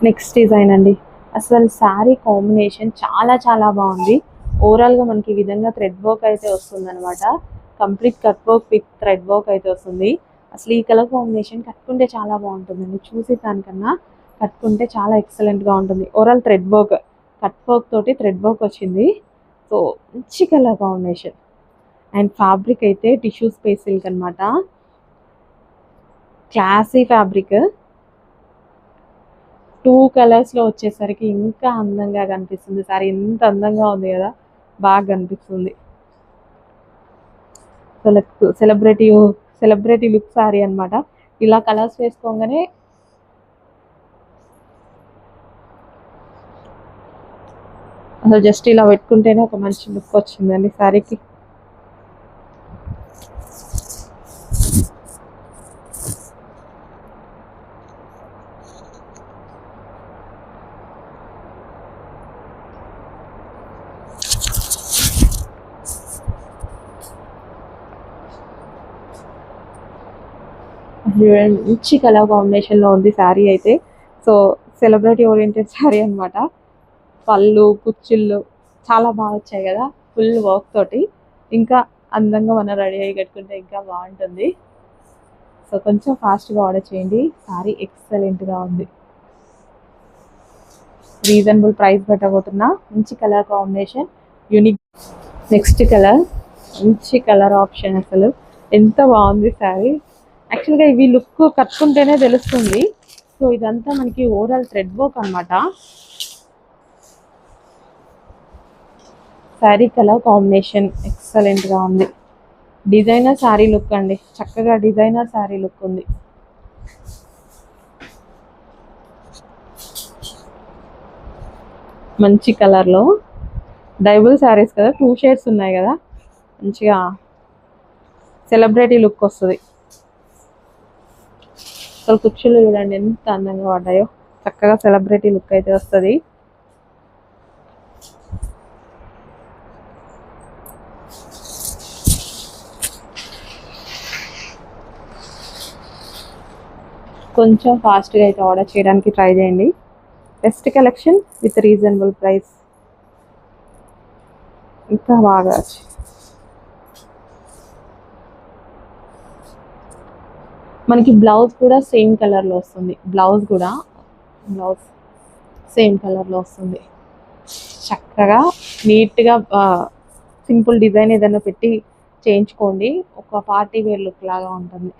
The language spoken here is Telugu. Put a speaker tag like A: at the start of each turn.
A: నెక్స్ట్ డిజైన్ అండి. అసలు శారీ కాంబినేషన్ చాలా చాలా బాగుంది. ఓవరాల్గా మనకి ఈ విధంగా థ్రెడ్ వర్క్ అయితే వస్తుంది అనమాట. Complete cut work with thread work అయితే వస్తుంది. అసలు ఈ కలర్ కాంబినేషన్ కట్టుకుంటే చాలా బాగుంటుందండి. చూసి దానికన్నా కట్టుకుంటే చాలా ఎక్సలెంట్గా ఉంటుంది. Overall thread work, cut work తోటి థ్రెడ్ వర్క్ వచ్చింది. సో మంచి కలర్ కాంబినేషన్. అండ్ ఫ్యాబ్రిక్ అయితే టిష్యూ స్పేస్ సిల్క్ అనమాట. Classy fabric. 2 కలర్స్లో వచ్చేసరికి ఇంకా అందంగా కనిపిస్తుంది. సారీ ఎంత అందంగా ఉంది కదా, బాగా కనిపిస్తుంది. సెలబ్రిటీ లుక్ సారీ అనమాట. ఇలా కలర్స్ వేసుకోగానే అసలు జస్ట్ ఇలా పెట్టుకుంటేనే ఒక మంచి లుక్ వచ్చిందండి సారీకి. మంచి కలర్ కాంబినేషన్లో ఉంది శారీ అయితే. సో సెలబ్రిటీ ఓరియంటెడ్ శారీ అనమాట. పళ్ళు కుచ్చిళ్ళు చాలా బాగా వచ్చాయి కదా, ఫుల్ వర్క్ తోటి. ఇంకా అందంగా మనం రెడీ అయ్యి కట్టుకుంటే ఇంకా బాగుంటుంది. సో కొంచెం ఫాస్ట్గా ఆర్డర్ చేయండి. శారీ ఎక్సలెంట్గా ఉంది. రీజనబుల్ ప్రైస్ పెట్టబోతున్నా. మంచి colour combination, unique. Next colour మంచి కలర్ ఆప్షన్. అసలు ఎంత బాగుంది శారీ. యాక్చువల్గా ఇవి లుక్ కట్టుకుంటేనే తెలుస్తుంది. సో ఇదంతా మనకి ఓవరాల్ థ్రెడ్ వర్క్ అనమాట. శారీ కలర్ కాంబినేషన్ ఎక్సలెంట్గా ఉంది. డిజైనర్ శారీ లుక్ అండి. చక్కగా డిజైనర్ శారీ లుక్ ఉంది. మంచి కలర్లో డైబుల్ శారీస్ కదా, 2 షేడ్స్ ఉన్నాయి కదా, మంచిగా సెలబ్రిటీ లుక్ వస్తుంది. అసలు కుర్చీలు చూడండి ఎంత అందంగా పడ్డాయో. చక్కగా సెలబ్రిటీ లుక్ అయితే వస్తుంది. కొంచెం ఫాస్ట్గా అయితే ఆర్డర్ చేయడానికి ట్రై చేయండి. Best collection with reasonable price. ఇంకా బాగా మనకి బ్లౌజ్ కూడా సేమ్ కలర్లో వస్తుంది. బ్లౌజ్ సేమ్ కలర్లో వస్తుంది. చక్కగా నీట్గా సింపుల్ డిజైన్ ఏదైనా పెట్టి చేయించుకోండి. ఒక పార్టీ వేర్ లుక్ లాగా ఉంటుంది.